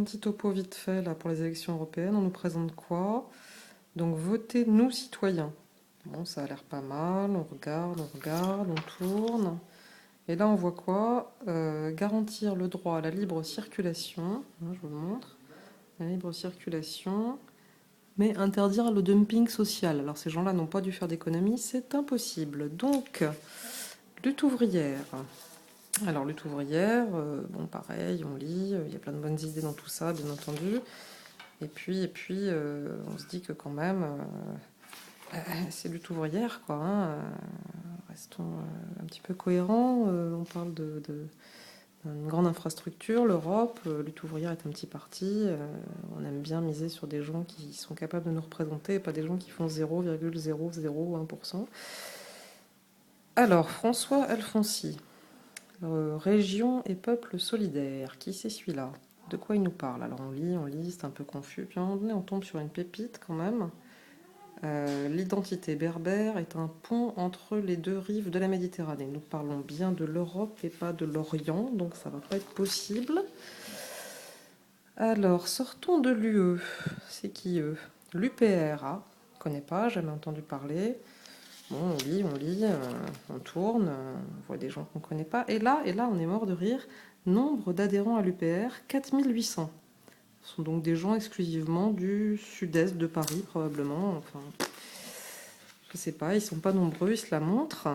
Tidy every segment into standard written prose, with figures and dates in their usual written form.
petit topo vite fait là pour les élections européennes. On nous présente quoi? Donc votez nous citoyens. Bon, ça a l'air pas mal. On regarde, on tourne. Et là, on voit quoi? Garantir le droit à la libre circulation. Je vous le montre. La libre circulation. Mais interdire le dumping social. Alors ces gens-là n'ont pas dû faire d'économie, c'est impossible. Donc, lutte ouvrière. Alors lutte ouvrière, bon pareil, on lit, il y a plein de bonnes idées dans tout ça, bien entendu. Et puis, on se dit que quand même, c'est lutte ouvrière, quoi. Restons un petit peu cohérents. On parle d'une grande infrastructure, l'Europe. Lutte ouvrière est un petit parti. On aime bien miser sur des gens qui sont capables de nous représenter et pas des gens qui font 0,001%. Alors, François Alfonsi, région et peuple solidaire. Qui c'est celui-là? De quoi il nous parle? Alors on lit, c'est un peu confus. Puis à un moment donné, on tombe sur une pépite quand même. L'identité berbère est un pont entre les deux rives de la Méditerranée. Nous parlons bien de l'Europe et pas de l'Orient, donc ça va pas être possible. Alors, sortons de l'UE. C'est qui eux? L'UPR, je connais pas, jamais entendu parler. Bon, on lit, on tourne, on voit des gens qu'on ne connaît pas. Et là, on est mort de rire. Nombre d'adhérents à l'UPR, 4800. Ce sont donc des gens exclusivement du sud-est de Paris, probablement. Enfin, je sais pas, ils sont pas nombreux, ils se la montrent.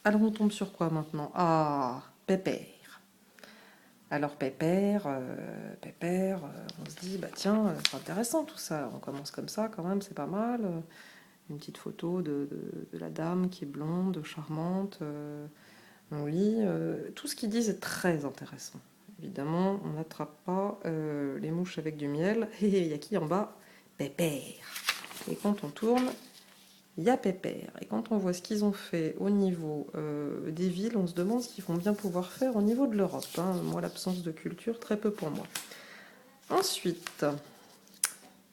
Alors on tombe sur quoi maintenant? Ah, Pépère. Alors Pépère, on se dit, bah tiens, c'est intéressant tout ça. On commence comme ça quand même, c'est pas mal. Une petite photo de la dame qui est blonde, charmante. On lit. Tout ce qu'ils disent est très intéressant. Évidemment, on n'attrape pas les mouches avec du miel. Et il y a qui en bas? Pépère. Et quand on tourne, il y a Pépère. Et quand on voit ce qu'ils ont fait au niveau des villes, on se demande ce qu'ils vont bien pouvoir faire au niveau de l'Europe. Moi, l'absence de culture, très peu pour moi. Ensuite,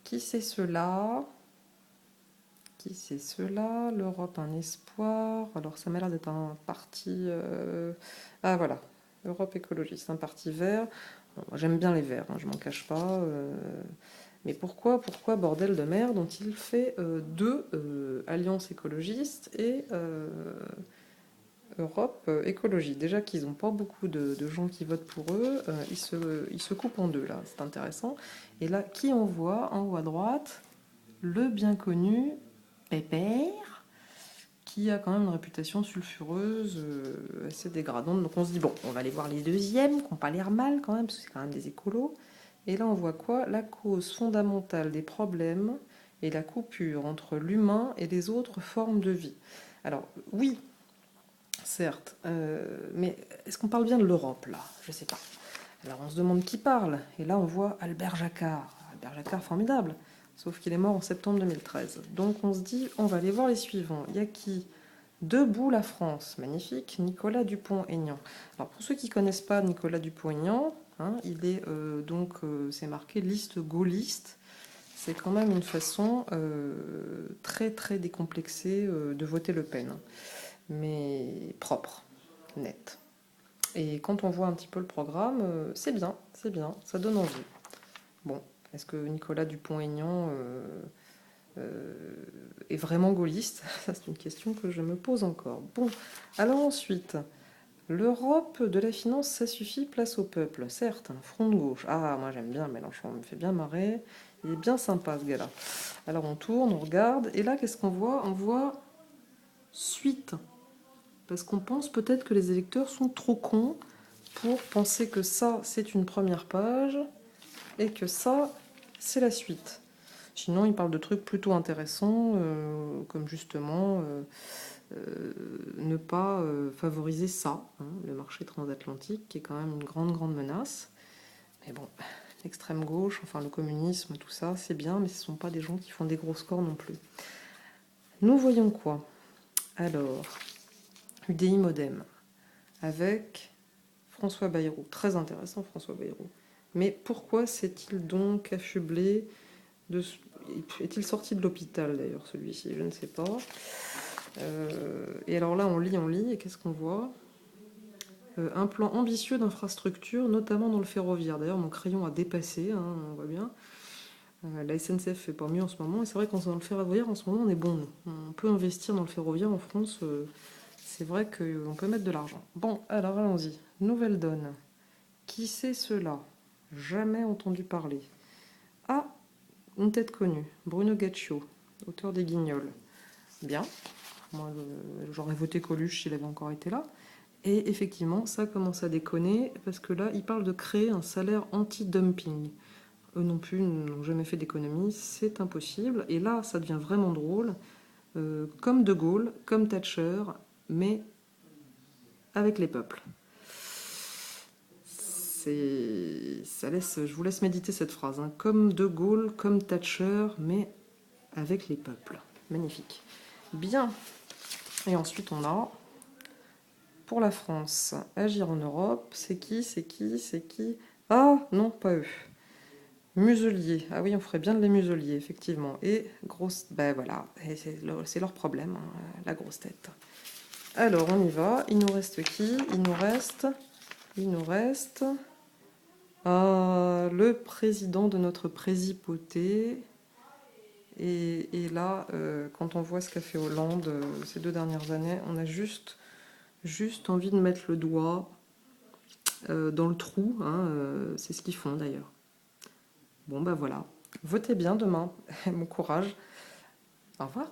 qui c'est cela? Qui c'est cela? L'Europe, un espoir. Alors, ça m'a l'air d'être un parti... Ah, voilà. Europe écologiste, un parti vert. Bon, j'aime bien les verts, je m'en cache pas. Mais pourquoi, bordel de merde, ont-ils fait deux alliances écologistes et Europe écologie? Déjà qu'ils n'ont pas beaucoup de gens qui votent pour eux, ils se coupent en deux, là. C'est intéressant. Et là, qui on voit en haut à droite? Le bien connu Pépère, qui a quand même une réputation sulfureuse, assez dégradante. Donc on se dit, bon, on va aller voir les deuxièmes, qui n'ont pas l'air mal quand même, parce que c'est quand même des écolos. Et là on voit quoi? La cause fondamentale des problèmes est la coupure entre l'humain et les autres formes de vie. Alors oui, certes, mais est-ce qu'on parle bien de l'Europe là? Je sais pas. Alors on se demande qui parle, et là on voit Albert Jacquard. Albert Jacquard, formidable. Sauf qu'il est mort en septembre 2013. Donc on se dit, on va aller voir les suivants. Il y a qui? Debout la France, magnifique, Nicolas Dupont-Aignan. Alors pour ceux qui ne connaissent pas Nicolas Dupont-Aignan, il est c'est marqué liste gaulliste. C'est quand même une façon très très décomplexée de voter Le Pen, mais propre, net. Et quand on voit un petit peu le programme, c'est bien, ça donne envie. Bon, est-ce que Nicolas Dupont-Aignan est vraiment gaulliste? Ça, c'est une question que je me pose encore. Bon, alors ensuite, l'Europe de la finance, ça suffit, place au peuple. Certes, un front de gauche. Ah, moi j'aime bien Mélenchon, il me fait bien marrer. Il est bien sympa ce gars-là. Alors on tourne, on regarde, et là, qu'est-ce qu'on voit? On voit suite. Parce qu'on pense peut-être que les électeurs sont trop cons pour penser que ça, c'est une première page, et que ça, c'est la suite. Sinon, il parle de trucs plutôt intéressants, comme justement ne pas favoriser ça, le marché transatlantique, qui est quand même une grande, grande menace. Mais bon, l'extrême gauche, enfin le communisme, tout ça, c'est bien, mais ce ne sont pas des gens qui font des gros scores non plus. Nous voyons quoi? Alors, UDI Modem, avec François Bayrou. Très intéressant, François Bayrou. Mais pourquoi s'est-il donc affublé de... Est-il sorti de l'hôpital, d'ailleurs, celui-ci? Je ne sais pas. Et alors là, on lit, et qu'est-ce qu'on voit? Un plan ambitieux d'infrastructure, notamment dans le ferroviaire. D'ailleurs, mon crayon a dépassé, hein, on voit bien. La SNCF fait pas mieux en ce moment, et c'est vrai qu'en dans le ferroviaire, en ce moment, on est bon, nous. On peut investir dans le ferroviaire en France, c'est vrai qu'on peut mettre de l'argent. Bon, alors allons-y. Nouvelle donne. Qui c'est cela? Jamais entendu parler. Ah, une tête connue. Bruno Gaccio, auteur des Guignols. Bien. Moi, j'aurais voté Coluche s'il avait encore été là. Et effectivement, ça commence à déconner, parce que là, il parle de créer un salaire anti-dumping. Eux non plus n'ont jamais fait d'économie, c'est impossible. Et là, ça devient vraiment drôle. Comme De Gaulle, comme Thatcher, mais avec les peuples. Je vous laisse méditer cette phrase. Hein. Comme De Gaulle, comme Thatcher, mais avec les peuples. Magnifique. Bien. Et ensuite, on a, pour la France, agir en Europe. C'est qui? Ah, non, pas eux. Muselier. Ah oui, on ferait bien de les museliers, effectivement. Et grosse... Ben voilà, c'est leur problème, hein, la grosse tête. Alors, on y va. Il nous reste qui? Il nous reste... le président de notre présipoté. Et là, quand on voit ce qu'a fait Hollande ces 2 dernières années, on a juste envie de mettre le doigt dans le trou. Hein, c'est ce qu'ils font d'ailleurs. Bon, ben voilà. Votez bien demain. Bon courage. Au revoir.